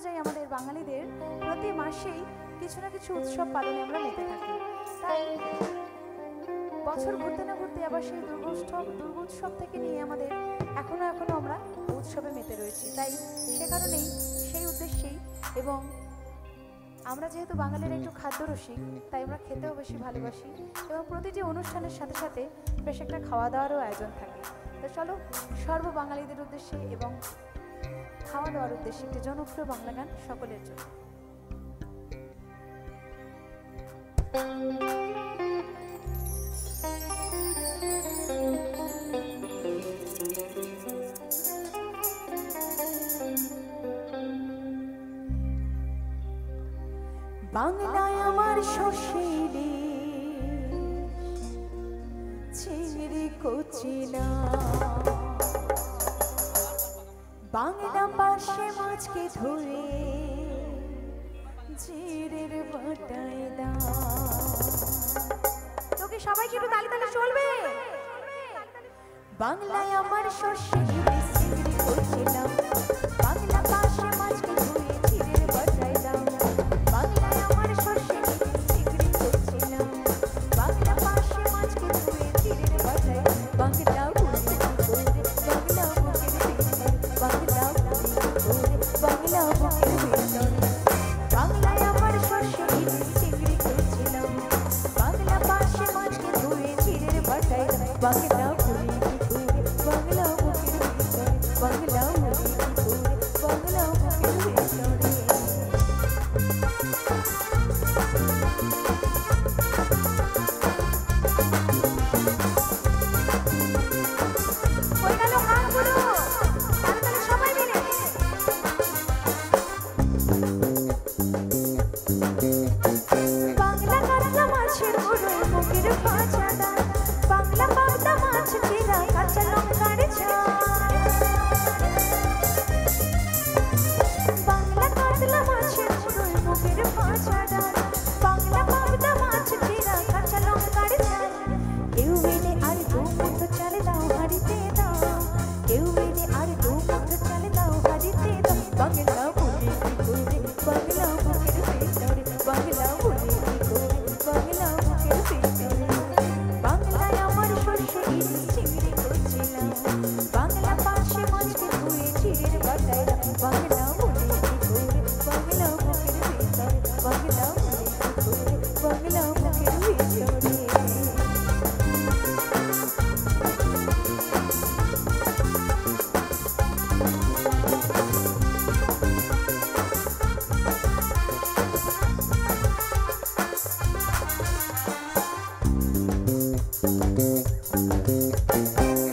অনুযায়ী আমাদের বাঙালিদের প্রতি মাসেই কিছু না কিছু উৎসব পালনে আমরা মেতে থাকি। তাই বছর ঘুরতে না ঘুরতে আবার সেই দুর্গোৎসব থেকে নিয়ে আমাদের এখনো আমরা উৎসবে মেতে রয়েছি। তাই সে কারণেই সেই উদ্দেশ্যেই, এবং আমরা যেহেতু বাঙালিরা একটু খাদ্যরসিক, তাই আমরা খেতেও বেশি ভালোবাসি এবং প্রতিটি অনুষ্ঠানের সাথে সাথে বেশ একটা খাওয়া দাওয়ারও আয়োজন থাকে। তো চলো সর্ব বাঙালিদের উদ্দেশ্যে এবং খাওয়া দাওয়ার উদ্দেশ্যে একটি জনপ্রিয় বাংলা গান সকলের জন্য। বাংলায় আমার শশীর চিংড়ি কচিনা, বাংলা পাশে মাছকে ধরে জিরের বাটায় দাও। তোকে সবাইকে একটু তালি তালি চলবে। বাংলায় আমার শশীর চিংড়ি কচিনা, বাংলা পাশে মাছকে ধরে জিরের বাটায় দাও। বাংলায় আমার শশীর চিংড়ি কচিনা, বাংলা পাশে মাছকে ধরে জিরের বাটায়। বাংলা বুঝি করে বাংলা বুকের ভিতরে, বাংলা বুঝি করে বাংলা বুকের ভিতরে। বাংলায় আমার শশীর চিংড়ি কচিনা, বাংলা পাশে মাছকে ধরে জিরের বাটায়। বাংলা বুঝি করে বাংলা বুকের ভিতরে, বাংলা বুঝি করে বাংলা বুকের ভিতরে। বাংলা কাতলা মাছের মুড়োয় মুখের ভাজা ডাল, বাংলা পাবদা মাছ চিরা কাঁচা লঙ্কার ঝাল। বাংলা কাতলা মাছের মুড়োয় মুখের ভাজা ডাল, বাংলা পাবদা মাছ চিরা কাঁচা লঙ্কার ঝাল। কেউ মেলে আর দু মুঠো চাল দাও হাড়িতে দাও, কেউ মেলে আর দু মুঠো চাল দাও হাড়িতে দাও। বাংলা বলি কি করে বাংলা বুকের ভিতরে, বাংলা বলি কি করে বাংলা বুকের ভিতরে। বাংলায় আমার শশীর চিংড়ি কচিনা, বাংলা পাশে মাছকে ধুয়ে জিরের বাটায়। বাংলা বলি কি করে বাংলা বুকের ভিতরে, বাংলা বলি কি করে বাংলা বুকের ভিতরে।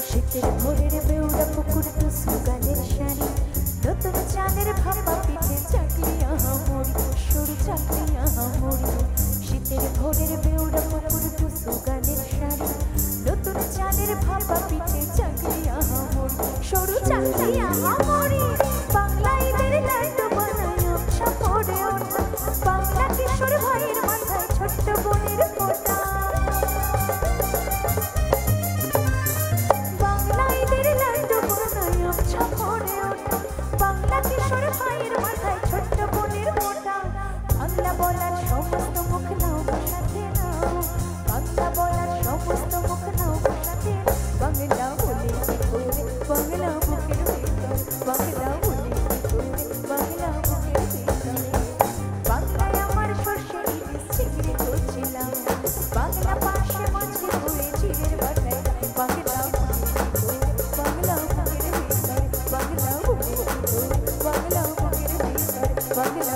শীতের ভোরের বেউড়া পুকুর টুসু গানের শাড়ি, নতুন চাঁদের ভাপা পিঠে চাকরি আহামরি, সরু চাকরি আহামরি। শীতের ভোরের বেউড়া পুকুর টুসু গানের শাড়ি, নতুন চাঁদের ভাপা পিঠে চাকরি আহামরি, সরু চাকরি আহামরি। বাংলা ঈদের লাড্ডু বানায় আবছা ভোরে ওঠা, বাংলা কিশোর ভাইয়ের মাথায় ছোট্ট বোনের ফোঁটা। বাংলা ঈদের লাড্ডু বানায় আবছা ভোরে ওঠা, বাংলা কিশোর ভাইয়ের মাথায় ছোট্ট বোনের ফোঁটা। বাংলা বলার সমস্ত মুখ নাও ভাষাতে নাও, বাংলা বলার সমস্ত মুখ নাও ভাষাতে। বাংলা বলি কি করে বাংলা বুকের ভিতরে, বাংলা বলি কি করে বাংলা বুকের ভিতরে। বাংলায় আমার শশীর চিংড়ি কচিনা, বাংলা পাশে মাছকে ধরে জিরের বাটায়। বাংলা বলি কি করে বাংলা বুকের ভিতরে, বাংলা বলি কি করে বাংলা বুকের ভিতরে, বাংলা